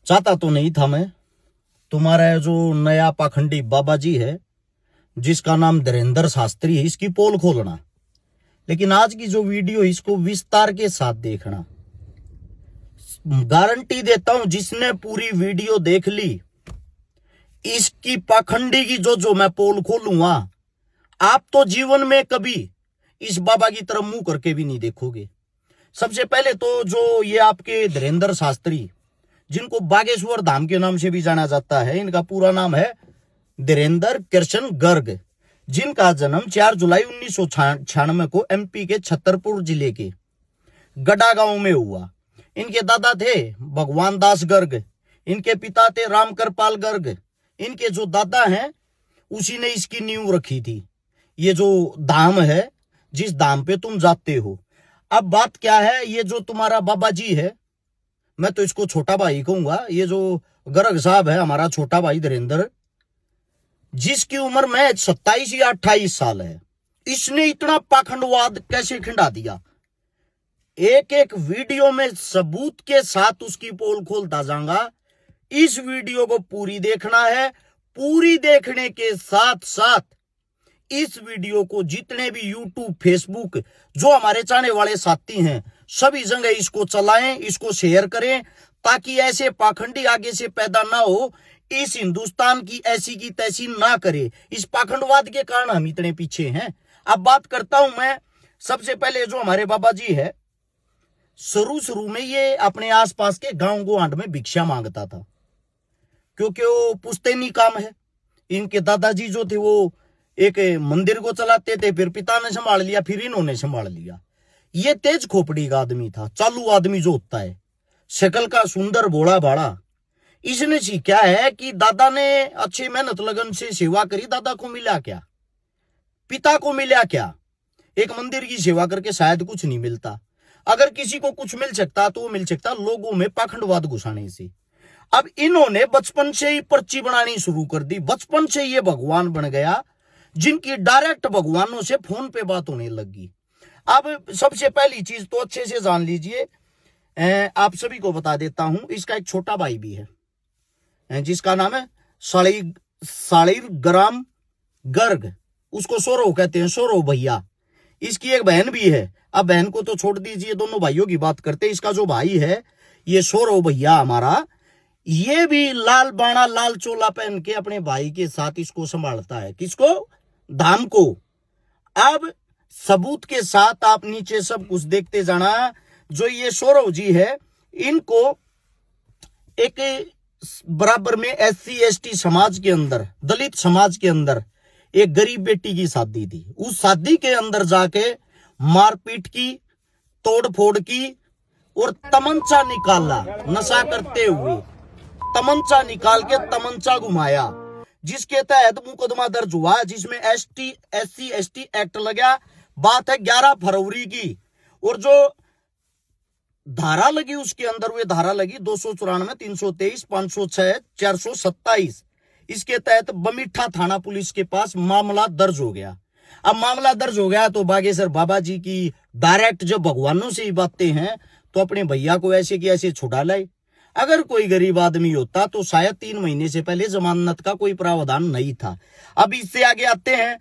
चाहता तो नहीं था मैं, तुम्हारा जो नया पाखंडी बाबा जी है जिसका नाम धीरेंद्र शास्त्री है, इसकी पोल खोलना। लेकिन आज की जो वीडियो इसको विस्तार के साथ देखना। गारंटी देता हूं जिसने पूरी वीडियो देख ली, इसकी पाखंडी की जो मैं पोल खोलूंगा, आप तो जीवन में कभी इस बाबा की तरफ मुंह करके भी नहीं देखोगे। सबसे पहले तो जो ये आपके धीरेंद्र शास्त्री, जिनको बागेश्वर धाम के नाम से भी जाना जाता है, इनका पूरा नाम है धीरेंद्र कृष्ण गर्ग, जिनका जन्म 4 जुलाई 1996 को एमपी के छतरपुर जिले के गड़ा गांव में हुआ। इनके दादा थे भगवान दास गर्ग, इनके पिता थे राम कृपाल गर्ग। इनके जो दादा हैं उसी ने इसकी नींव रखी थी। ये जो धाम है, जिस धाम पे तुम जाते हो। अब बात क्या है, ये जो तुम्हारा बाबा जी है, मैं तो इसको छोटा भाई कहूंगा, ये जो गर्ग साहब है हमारा छोटा भाई धीरेंद्र, जिसकी उम्र में 27 या 28 साल है, इसने इतना पाखंडवाद कैसे खिंडा दिया। एक एक वीडियो में सबूत के साथ उसकी पोल खोलता जाऊंगा। इस वीडियो को पूरी देखना है। पूरी देखने के साथ साथ इस वीडियो को जितने भी यूट्यूब, फेसबुक, जो हमारे चाहने वाले साथी हैं, सभी जगह इसको चलाएं, इसको शेयर करें, ताकि ऐसे पाखंडी आगे से पैदा ना हो, इस हिंदुस्तान की ऐसी की तैसी ना करे। इस पाखंडवाद के कारण हम इतने पीछे हैं। अब बात करता हूं मैं। सबसे पहले जो हमारे बाबा जी है, शुरू में ये अपने आसपास के गांव गोआंड में भिक्षा मांगता था, क्योंकि वो पुश्तैनी काम है। इनके दादाजी जो थे वो एक मंदिर को चलाते थे, फिर पिता ने संभाल लिया, फिर इन्होंने संभाल लिया। ये तेज खोपड़ी का आदमी था, चालू आदमी जो होता है, शक्ल का सुंदर भोला भाड़ा। इसने सीखा है कि दादा ने अच्छी मेहनत लगन से सेवा करी, दादा को मिला क्या, पिता को मिला क्या। एक मंदिर की सेवा करके शायद कुछ नहीं मिलता। अगर किसी को कुछ मिल सकता तो वो मिल सकता लोगों में पाखंडवाद घुसाने से। अब इन्होंने बचपन से ही पर्ची बनानी शुरू कर दी। बचपन से ये भगवान बन गया, जिनकी डायरेक्ट भगवानों से फोन पे बात होने लगी। अब सबसे पहली चीज तो अच्छे से जान लीजिए, आप सभी को बता देता हूं, इसका एक छोटा भाई भी है जिसका नाम है सालिर ग्राम गर्ग, उसको सौरव कहते हैं, सौरव भैया। इसकी एक बहन भी है। अब बहन को तो छोड़ दीजिए, दोनों भाइयों की बात करते हैं। इसका जो भाई है ये सौरव भैया हमारा, ये भी लाल बाणा लाल चोला पहन के अपने भाई के साथ इसको संभालता है। किसको? धाम को। अब सबूत के साथ आप नीचे सब कुछ देखते जाना। जो ये सौरव जी है, इनको एक बराबर में SC ST समाज के अंदर, दलित समाज के अंदर एक गरीब बेटी की शादी थी। उस शादी के अंदर जाके मारपीट की, तोड़फोड़ की और तमंचा निकाला। नशा करते हुए तमंचा निकाल के तमंचा घुमाया, जिसके तहत मुकदमा दर्ज हुआ, जिसमें SC ST एक्ट लगा। बात है 11 फरवरी की। और जो धारा लगी उसके अंदर, वे धारा लगी 294, 323, 506, 427। इसके तहत बमीठा थाना पुलिस के पास मामला दर्ज हो गया। अब मामला दर्ज हो गया तो बागेश्वर बाबा जी की डायरेक्ट जब भगवानों से ही बातें हैं, तो अपने भैया को ऐसे की ऐसे छुड़ा लाए। अगर कोई गरीब आदमी होता तो शायद 3 महीने से पहले जमानत का कोई प्रावधान नहीं था। अब इससे आगे आते हैं,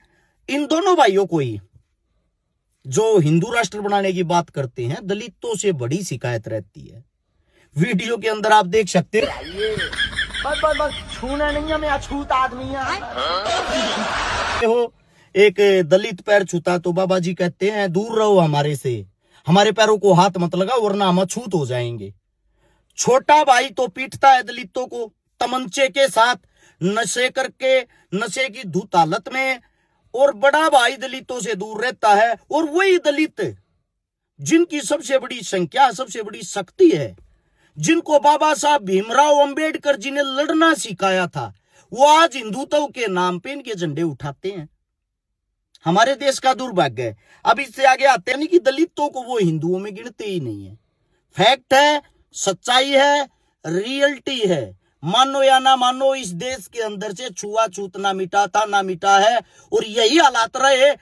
इन दोनों भाइयों को ही जो हिंदू राष्ट्र बनाने की बात करते हैं, दलितों से बड़ी शिकायत रहती है। वीडियो के अंदर आप देख सकते बस छूना नहीं है, मैं अछूत आदमी हो। एक दलित पैर छूता तो बाबा जी कहते हैं दूर रहो हमारे से, हमारे पैरों को हाथ मत लगाओ वरना हम अछूत हो जाएंगे। छोटा भाई तो पीटता है दलितों को तमंचे के साथ, नशे करके, नशे की धुत हालत में। और बड़ा भाई दलितों से दूर रहता है। और वही दलित जिनकी सबसे बड़ी संख्या, सबसे बड़ी शक्ति है, जिनको बाबा साहब भीमराव अंबेडकर जी ने लड़ना सिखाया था, वो आज हिंदुत्व के नाम पे इनके झंडे उठाते हैं। हमारे देश का दुर्भाग्य है। अब इससे आगे आते हैं कि दलितों को वो हिंदुओं में गिनते ही नहीं है। फैक्ट है, सच्चाई है, रियलिटी है। मानो या ना मानो, इस देश के अंदर से छुआछूत ना मिटा था, ना मिटा है। और यही हालात रहे।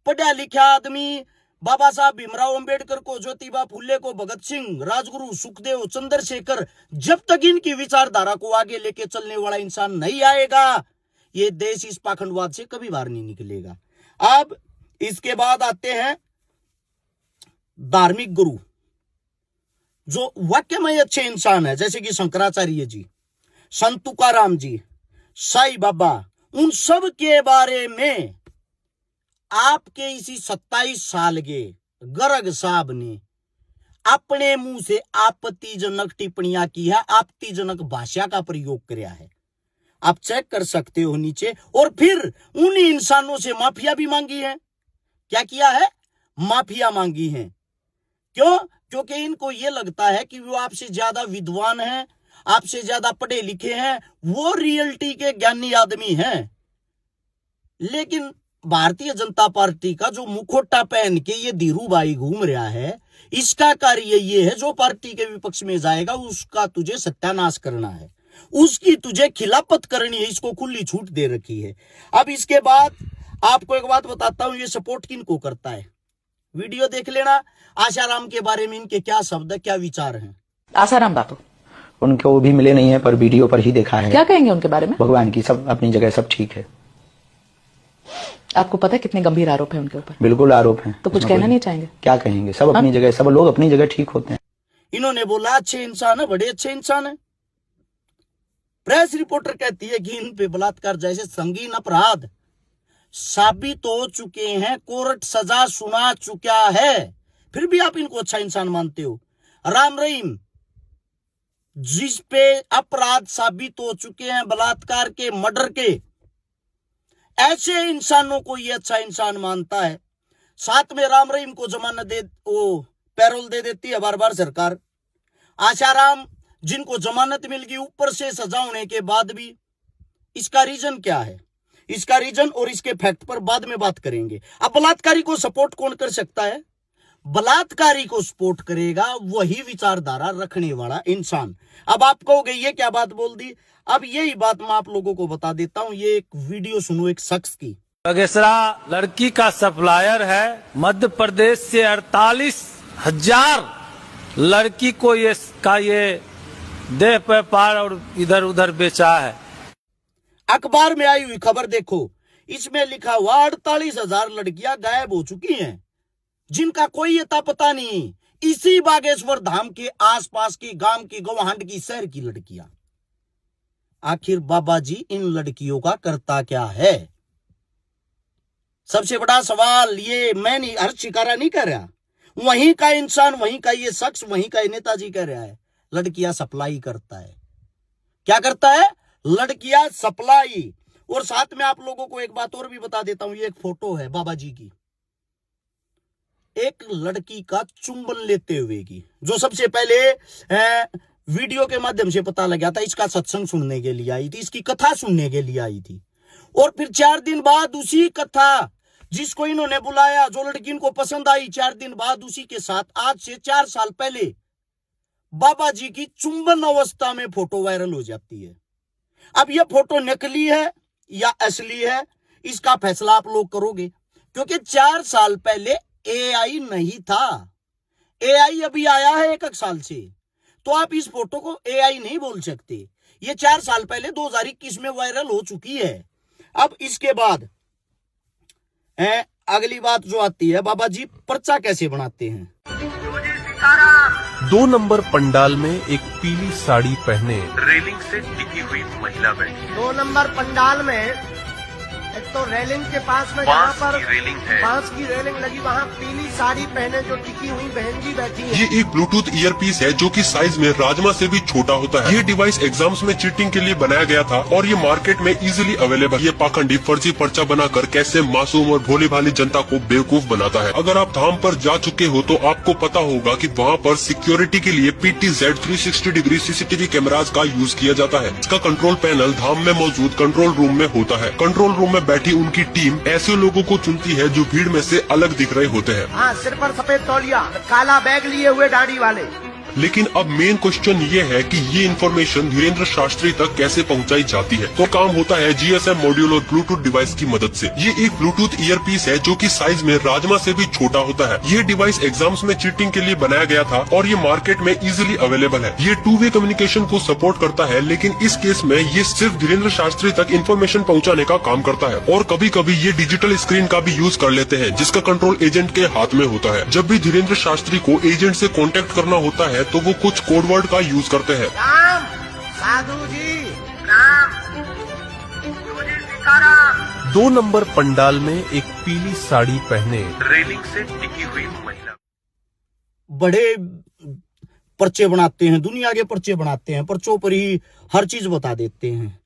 पढ़ा लिखा आदमी, बाबा साहब भीमराव अंबेडकर को, ज्योतिबा फुले को, भगत सिंह, राजगुरु, सुखदेव, चंद्रशेखर, जब तक इनकी विचारधारा को आगे लेके चलने वाला इंसान नहीं आएगा, ये देश इस पाखंडवाद से कभी बाहर नहीं निकलेगा। अब इसके बाद आते हैं धार्मिक गुरु, जो वाक्य में अच्छे इंसान है, जैसे कि शंकराचार्य जी, संत तुकाराम जी, साईं बाबा, उन सब के बारे में आपके इसी 27 साल के गर्ग साहब ने अपने मुंह से आपत्तिजनक टिप्पणियां की है, आपत्तिजनक भाषा का प्रयोग किया है। आप चेक कर सकते हो नीचे। और फिर उन इंसानों से माफिया भी मांगी है। क्या किया है? माफिया मांगी है। क्यों? क्योंकि इनको यह लगता है कि वो आपसे ज्यादा विद्वान हैं, आपसे ज्यादा पढ़े लिखे हैं, वो रियलिटी के ज्ञानी आदमी हैं। लेकिन भारतीय जनता पार्टी का जो मुखोटा पहन के ये धीरू भाई घूम रहा है, इसका कार्य ये है, जो पार्टी के विपक्ष में जाएगा उसका तुझे सत्यानाश करना है, उसकी तुझे खिलाफत करनी है। इसको खुली छूट दे रखी है। अब इसके बाद आपको एक बात बताता हूं, ये सपोर्ट किनको करता है, वीडियो देख लेना। आशाराम के बारे में इनके क्या शब्द, क्या विचार हैं। आशाराम बापू, उनको भी मिले नहीं है, पर वीडियो पर ही देखा है। क्या कहेंगे उनके बारे में? भगवान की, सब अपनी जगह सब ठीक है। आपको पता है कितने गंभीर आरोप है उनके ऊपर? बिल्कुल आरोप है। तो कुछ कहना नहीं चाहेंगे? क्या कहेंगे, सब अपनी जगह, सब लोग अपनी जगह ठीक होते हैं। इन्होंने बोला अच्छे इंसान है, बड़े अच्छे इंसान है। प्रेस रिपोर्टर कहती है कि इन पे बलात्कार जैसे संगीन अपराध साबित हो चुके हैं, कोर्ट सजा सुना चुका है, फिर भी आप इनको अच्छा इंसान मानते हो। राम रहीम, जिस पे अपराध साबित हो चुके हैं, बलात्कार के, मर्डर के, ऐसे इंसानों को ये अच्छा इंसान मानता है। साथ में राम रहीम को जमानत दे, वो पैरोल दे देती है बार बार सरकार। आशाराम जिनको जमानत मिल गई, ऊपर से सजा होने के बाद भी, इसका रीजन क्या है? इसका रीजन और इसके फैक्ट पर बाद में बात करेंगे। अब बलात्कारी को सपोर्ट कौन कर सकता है? बलात्कारी को सपोर्ट करेगा वही विचारधारा रखने वाला इंसान। अब आप कहोगे ये क्या बात बोल दी? अब यही बात मैं आप लोगों को बता देता हूं। ये एक वीडियो सुनो एक शख्स की। बगेसरा लड़की का सप्लायर है। मध्य प्रदेश से 48,000 लड़की को ये देह व्यापार और इधर उधर बेचा है। अखबार में आई हुई खबर देखो, इसमें लिखा हुआ 48,000 लड़कियां गायब हो चुकी हैं, जिनका कोई अता पता नहीं। इसी बागेश्वर धाम के आसपास की, गांव की, गवाहंड की, शहर की लड़कियां। आखिर बाबा जी इन लड़कियों का करता क्या है? सबसे बड़ा सवाल ये मैं नहीं, हर शिकारा नहीं कर रहा, वहीं का इंसान, वहीं का ये शख्स, वहीं का नेताजी कह रहा है, लड़कियां सप्लाई करता है। क्या करता है? लड़कियां सप्लाई। और साथ में आप लोगों को एक बात और भी बता देता हूं, ये एक फोटो है बाबा जी की, एक लड़की का चुंबन लेते हुए की, जो सबसे पहले वीडियो के माध्यम से पता लगा था। इसका सत्संग सुनने के लिए आई थी, इसकी कथा सुनने के लिए आई थी। और फिर 4 दिन बाद उसी कथा, जिसको इन्होंने बुलाया, जो लड़की इनको पसंद आई, 4 दिन बाद उसी के साथ आज से 4 साल पहले बाबा जी की चुंबन अवस्था में फोटो वायरल हो जाती है। अब यह फोटो नकली है या असली है, इसका फैसला आप लोग करोगे, क्योंकि 4 साल पहले एआई नहीं था। एआई अभी आया है 1 साल से, तो आप इस फोटो को एआई नहीं बोल सकते। ये 4 साल पहले 2021 में वायरल हो चुकी है। अब इसके बाद अगली बात जो आती है, बाबा जी पर्चा कैसे बनाते हैं? 2 नंबर पंडाल में एक पीली साड़ी पहने रेलिंग से टिकी हुई महिला बैठी। 2 नंबर पंडाल में एक तो रेलिंग के पास में, जहाँ पर रेलिंग है, बांस की रेलिंग लगी, वहाँ पीली साड़ी पहने जो टिकी हुई बहन जी बैठी है। ये एक ब्लूटूथ ईयरपीस है जो कि साइज में राजमा से भी छोटा होता है। ये डिवाइस एग्जाम्स में चीटिंग के लिए बनाया गया था और ये मार्केट में इजीली अवेलेबल। ये पाखंडी फर्जी पर्चा बनाकर कैसे मासूम और भोली भाली जनता को बेवकूफ बनाता है। अगर आप धाम पर जा चुके हो तो आपको पता होगा कि वहाँ पर सिक्योरिटी के लिए PTZ 360 डिग्री CCTV कैमराज का यूज किया जाता है। इसका कंट्रोल पैनल धाम में मौजूद कंट्रोल रूम में होता है। कंट्रोल रूम में बैठी उनकी टीम ऐसे लोगों को चुनती है जो भीड़ में से अलग दिख रहे होते हैं। हाँ, सिर पर सफेद तौलिया, काला बैग लिए हुए दाढ़ी वाले, लेकिन अब मेन क्वेश्चन ये है कि ये इन्फॉर्मेशन धीरेन्द्र शास्त्री तक कैसे पहुंचाई जाती है। तो काम होता है GSM मॉड्यूल और ब्लूटूथ डिवाइस की मदद से। ये एक ब्लूटूथ ईयरपीस है जो कि साइज में राजमा से भी छोटा होता है। ये डिवाइस एग्जाम्स में चीटिंग के लिए बनाया गया था और ये मार्केट में इजीली अवेलेबल है। ये 2 वे कम्युनिकेशन को सपोर्ट करता है, लेकिन इस केस में ये सिर्फ धीरेन्द्र शास्त्री तक इन्फॉर्मेशन पहुँचाने का काम करता है। और कभी कभी ये डिजिटल स्क्रीन का भी यूज कर लेते हैं, जिसका कंट्रोल एजेंट के हाथ में होता है। जब भी धीरेन्द्र शास्त्री को एजेंट से कांटेक्ट करना होता है तो वो कुछ कोड वर्ड का यूज करते हैं। राम, साधु जी, राम, सूजी सीताराम। 2 नंबर पंडाल में एक पीली साड़ी पहने रेलिंग से टिकी हुई महिला। बड़े पर्चे बनाते हैं, दुनिया के पर्चे बनाते हैं, पर्चों पर ही हर चीज बता देते हैं।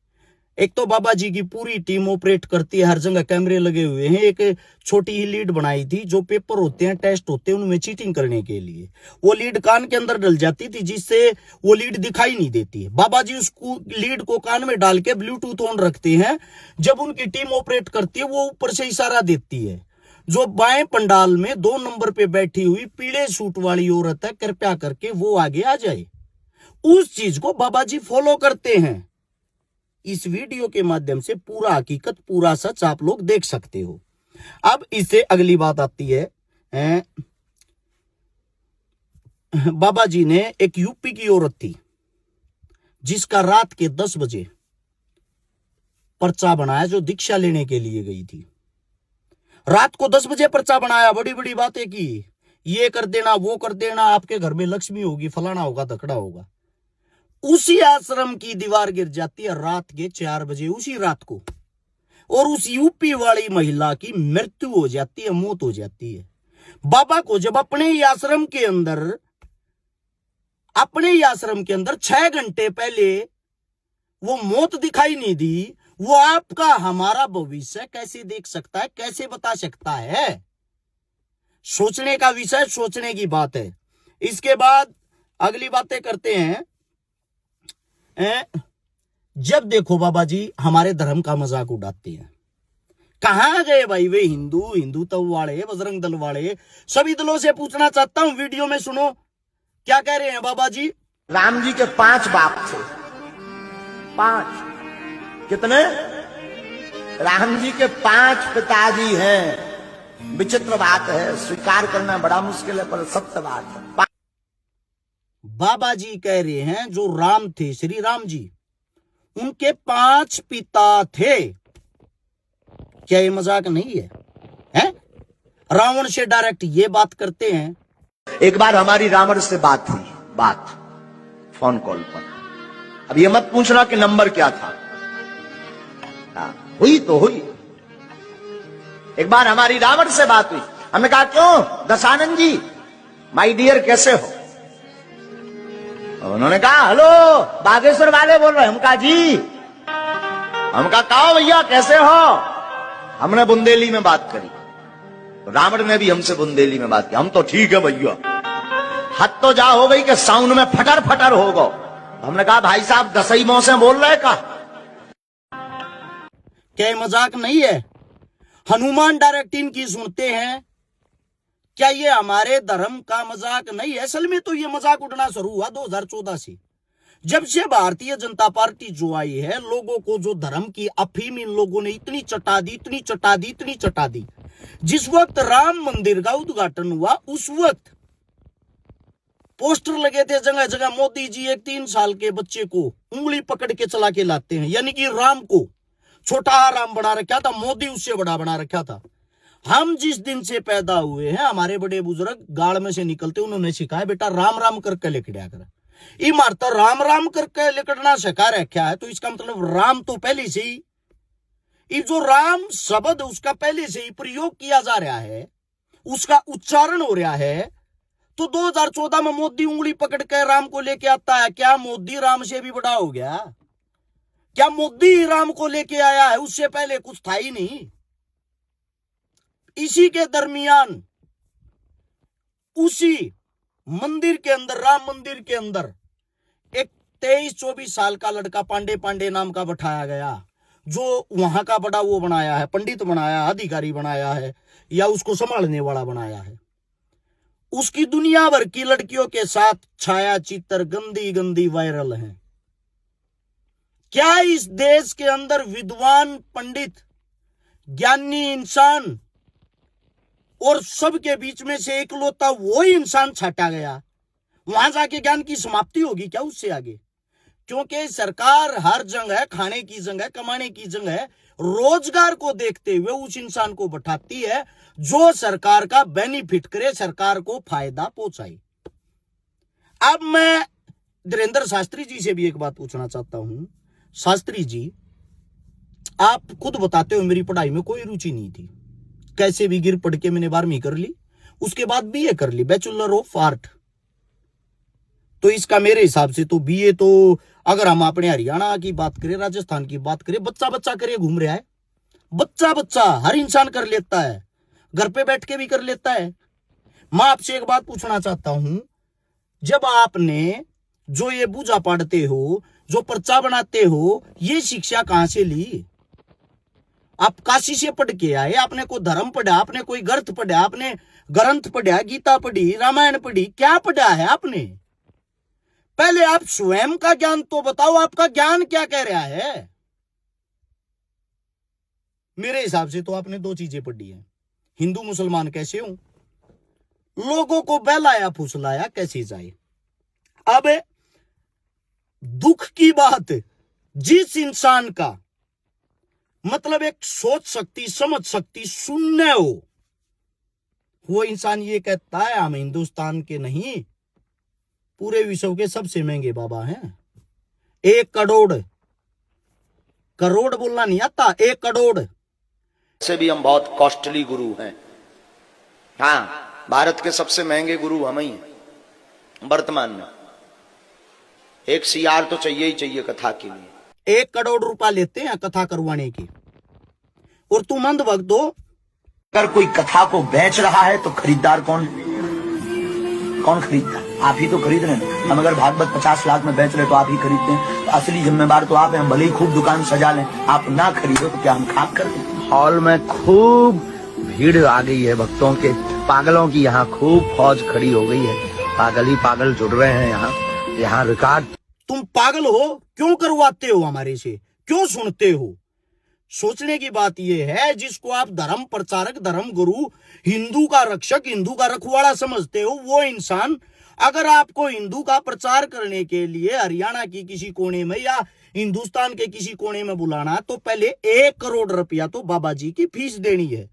एक तो बाबा जी की पूरी टीम ऑपरेट करती है, हर जगह कैमरे लगे हुए हैं। एक छोटी ही लीड बनाई थी, जो पेपर होते हैं, टेस्ट होते हैं, उनमें चीटिंग करने के लिए वो लीड कान के अंदर डल जाती थी, जिससे वो लीड दिखाई नहीं देती। बाबा जी उसको लीड को कान में डाल के ब्लूटूथ ऑन रखते हैं। जब उनकी टीम ऑपरेट करती है, वो ऊपर से इशारा देती है। जो बाएं पंडाल में 2 नंबर पे बैठी हुई पीले सूट वाली औरत है, कृपया करके वो आगे आ जाए। उस चीज को बाबा जी फॉलो करते हैं। इस वीडियो के माध्यम से पूरा हकीकत, पूरा सच आप लोग देख सकते हो। अब इससे अगली बात आती है, बाबा जी ने एक यूपी की औरत थी जिसका रात के 10 बजे पर्चा बनाया, जो दीक्षा लेने के लिए गई थी। रात को 10 बजे पर्चा बनाया, बड़ी बड़ी बातें की, ये कर देना, वो कर देना, आपके घर में लक्ष्मी होगी, फलाना होगा, धकड़ा होगा। उसी आश्रम की दीवार गिर जाती है रात के 4 बजे, उसी रात को, और उस यूपी वाली महिला की मृत्यु हो जाती है, मौत हो जाती है। बाबा को जब अपने ही आश्रम के अंदर 6 घंटे पहले वो मौत दिखाई नहीं दी, वो आपका हमारा भविष्य कैसे देख सकता है, कैसे बता सकता है? सोचने का विषय, सोचने की बात है। इसके बाद अगली बातें करते हैं। जब देखो बाबा जी हमारे धर्म का मजाक उड़ाते हैं। कहां गए भाई वे हिंदुत्व वाले, बजरंग दल वाले? सभी दलों से पूछना चाहता हूं, वीडियो में सुनो क्या कह रहे हैं बाबा जी। राम जी के 5 बाप थे। 5 कितने? राम जी के 5 पिताजी हैं। विचित्र बात है, स्वीकार करना बड़ा मुश्किल है, पर सत्य बात है। बाबा जी कह रहे हैं जो राम थे, श्री राम जी, उनके 5 पिता थे। क्या ये मजाक नहीं है, हैं? रावण से डायरेक्ट ये बात करते हैं। एक बार हमारी रावण से बात हुई, फोन कॉल पर। अब ये मत पूछना कि नंबर क्या था, हुई तो हुई। एक बार हमारी रावण से बात हुई, हमने कहा क्यों दशानंद जी, माय डियर कैसे हो? उन्होंने कहा हेलो बागेश्वर वाले बोल रहे हैं। हम कहा जी। हम कहा भैया कैसे हो? हमने बुंदेली में बात करी, रावण ने भी हमसे बुंदेली में बात की। हम तो ठीक है भैया। हद तो जा हो गई कि साउंड में फटर फटर हो गो। हमने कहा भाई साहब दसई मोह से बोल रहे का? क्या ये मजाक नहीं है? हनुमान डायरेक्ट इनकी सुनते हैं। क्या ये हमारे धर्म का मजाक नहीं है? असल में तो ये मजाक उड़ना शुरू हुआ 2014 से, जब से भारतीय जनता पार्टी जो आई है। लोगों को जो धर्म की अफीम इन लोगों ने इतनी चटा दी। जिस वक्त राम मंदिर का उद्घाटन हुआ, उस वक्त पोस्टर लगे थे जगह जगह। मोदी जी एक 3 साल के बच्चे को उंगली पकड़ के चला के लाते हैं, यानी कि राम को छोटा राम बना रखा था, मोदी उससे बड़ा बना रखा था। हम जिस दिन से पैदा हुए हैं, हमारे बड़े बुजुर्ग गाड़ में से निकलते उन्होंने सिखाया बेटा राम राम करके लिखड़ा कर। इमारत राम राम करके लिखना सिखा रखा है, तो इसका मतलब राम तो पहले से ही, ये जो राम शब्द उसका पहले से ही प्रयोग किया जा रहा है, उसका उच्चारण हो रहा है। तो 2014 में मोदी उंगली पकड़ के राम को लेके आता है। क्या मोदी राम से भी बड़ा हो गया? क्या मोदी राम को लेके आया है? उससे पहले कुछ था ही नहीं। इसी के दरमियान उसी मंदिर के अंदर, राम मंदिर के अंदर, एक 23-24 साल का लड़का पांडे नाम का बैठाया गया, जो वहां का बड़ा वो बनाया है, पंडित बनाया, अधिकारी बनाया है, या उसको संभालने वाला बनाया है। उसकी दुनिया भर की लड़कियों के साथ छाया चित्र गंदी गंदी वायरल हैं। क्या इस देश के अंदर विद्वान पंडित ज्ञानी इंसान और सबके बीच में से एकलौता वो इंसान छाटा गया, वहां जाके ज्ञान की समाप्ति होगी क्या उससे आगे? क्योंकि सरकार हर जगह खाने की जगह, कमाने की जगह, रोजगार को देखते हुए उस इंसान को बैठाती है जो सरकार का बेनिफिट करे, सरकार को फायदा पहुंचाए। अब मैं धीरेन्द्र शास्त्री जी से भी एक बात पूछना चाहता हूं। शास्त्री जी, आप खुद बताते हो मेरी पढ़ाई में कोई रुचि नहीं थी, कैसे भी गिर पड़ के मैंने 12वीं कर ली, उसके बाद बीए कर ली, बैचलर ऑफ आर्ट। तो इसका मेरे हिसाब से तो बीए तो, अगर हम अपने हरियाणा की बात करें, राजस्थान की बात करें, बच्चा बच्चा करे घूम रहा है, बच्चा बच्चा हर इंसान कर लेता है, घर पे बैठ के भी कर लेता है। मैं आपसे एक बात पूछना चाहता हूं, जब आपने जो ये पूजा पढ़ते हो, जो पर्चा बनाते हो, ये शिक्षा कहां से ली? आप काशी से पढ़ के आए? आपने कोई धर्म पढ़ा, आपने कोई ग्रंथ पढ़ा, आपने ग्रंथ पढ़ा, गीता पढ़ी, रामायण पढ़ी, क्या पढ़ा है आपने? पहले आप स्वयं का ज्ञान तो बताओ, आपका ज्ञान क्या कह रहा है? मेरे हिसाब से तो आपने दो चीजें पढ़ी है, हिंदू मुसलमान कैसे हूं, लोगों को बहलाया फुसलाया कैसे जाए। अब दुख की बात, जिस इंसान का मतलब एक सोच शक्ति, समझ शक्ति शून्य हो, वो इंसान ये कहता है हम हिंदुस्तान के नहीं, पूरे विश्व के सबसे महंगे बाबा हैं। 1 करोड़, करोड़ बोलना नहीं आता, 1 करोड़ से भी हम बहुत कॉस्टली गुरु हैं। हाँ, भारत के सबसे महंगे गुरु हम ही हैं वर्तमान में। एक सियार तो चाहिए ही चाहिए कथा के लिए। 1 करोड़ रुपया लेते हैं कथा करवाने की, और तुम अंधभक्त हो। अगर कोई कथा को बेच रहा है तो खरीदार कौन खरीदता है? आप ही तो खरीद रहे हैं। हम अगर भागवत 50 लाख में बेच रहे तो आप ही खरीदते हैं, तो असली जिम्मेदार तो आप हैं। हम भले ही खूब दुकान सजा लें, आप ना खरीदो तो क्या हम खाक कर दें? हॉल में खूब भीड़ आ गई है भक्तों के, पागलों की यहाँ खूब फौज खड़ी हो गई है, पागल ही पागल जुड़ रहे हैं यहाँ रिकॉर्ड। तुम पागल हो, क्यों करवाते हो हमारे से, क्यों सुनते हो? सोचने की बात यह है, जिसको आप धर्म प्रचारक, धर्म गुरु, हिंदू का रक्षक, हिंदू का रखवाला समझते हो, वो इंसान अगर आपको हिंदू का प्रचार करने के लिए हरियाणा की किसी कोने में या हिंदुस्तान के किसी कोने में बुलाना, तो पहले 1 करोड़ रुपया तो बाबा जी की फीस देनी है।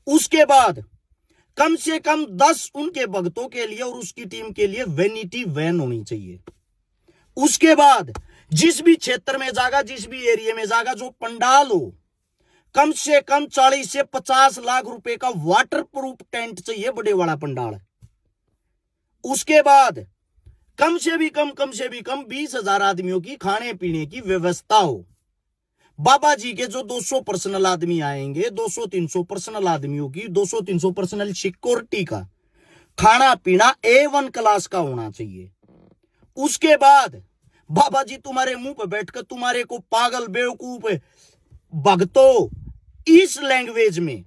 उसके बाद कम से कम 10 उनके भक्तों के लिए और उसकी टीम के लिए वैनिटी वैन होनी चाहिए। उसके बाद जिस भी क्षेत्र में जागा, जिस भी एरिया में जागा, जो पंडाल हो, कम से कम 40 से 50 लाख रुपए का वाटर प्रूफ टेंट चाहिए, बड़े वाला पंडाल। उसके बाद कम से भी कम 20,000 आदमियों की खाने पीने की व्यवस्था हो। बाबा जी के जो 200 पर्सनल आदमी आएंगे, 200-300 पर्सनल आदमियों की 200-300 पर्सनल सिक्योरिटी का खाना पीना A1 क्लास का होना चाहिए। उसके बाद बाबा जी तुम्हारे मुंह पर बैठकर तुम्हारे को पागल, बेवकूफ, भक्तों, इस लैंग्वेज में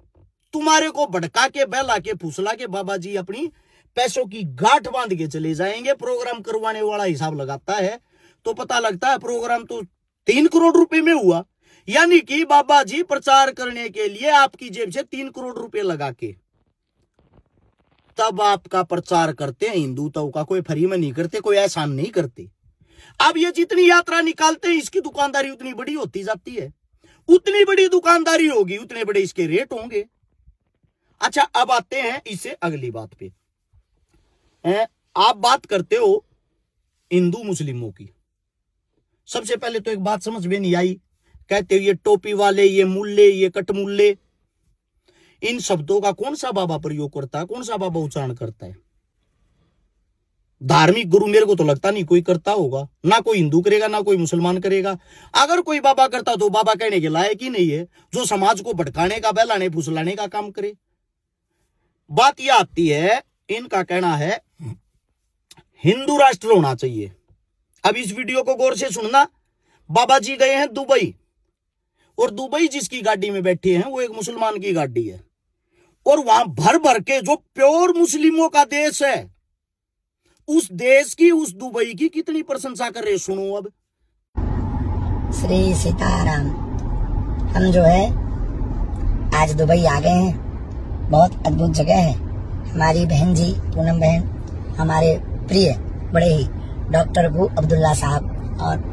तुम्हारे को भड़का के, बहला के, फुसला के बाबा जी अपनी पैसों की गांठ बांध के चले जाएंगे। प्रोग्राम करवाने वाला हिसाब लगाता है तो पता लगता है प्रोग्राम तो 3 करोड़ रुपए में हुआ। यानी कि बाबा जी प्रचार करने के लिए आपकी जेब से 3 करोड़ रुपए लगा के तब आपका प्रचार करते हैं। हिंदुत्व का कोई फ्री में नहीं करते, कोई एहसान नहीं करते। अब ये जितनी यात्रा निकालते हैं, इसकी दुकानदारी उतनी बड़ी होती जाती है। उतनी बड़ी दुकानदारी होगी, उतने बड़े इसके रेट होंगे। अच्छा, अब आते हैं इससे अगली बात पे। आप बात करते हो हिंदू मुस्लिमों की। सबसे पहले तो एक बात समझ में नहीं आई, कहते हो ये टोपी वाले, ये मुल्ले, ये कटमुल्ले, इन शब्दों का कौन सा बाबा प्रयोग करता है, कौन सा बाबा उच्चारण करता है? धार्मिक गुरु मेरे को तो लगता नहीं कोई करता होगा, ना कोई हिंदू करेगा ना कोई मुसलमान करेगा। अगर कोई बाबा करता तो बाबा कहने के लायक ही नहीं है, जो समाज को भटकाने का, बहलाने फुसलाने का काम करे। बात यह आती है, इनका कहना है हिंदू राष्ट्र होना चाहिए। अब इस वीडियो को गौर से सुनना। बाबा जी गए हैं दुबई, और दुबई जिसकी गाड़ी में बैठे हैं वो एक मुसलमान की गाड़ी है। और वहां भर भर के जो प्योर मुस्लिमों का देश है, उस देश की, उस दुबई की कितनी प्रशंसा कर रहे, सुनो अब। श्री सीताराम। हम जो है आज दुबई आ गए हैं। बहुत अद्भुत जगह है। हमारी बहन जी पूनम बहन, हमारे प्रिय बड़े ही डॉक्टर अबू अब्दुल्ला साहब और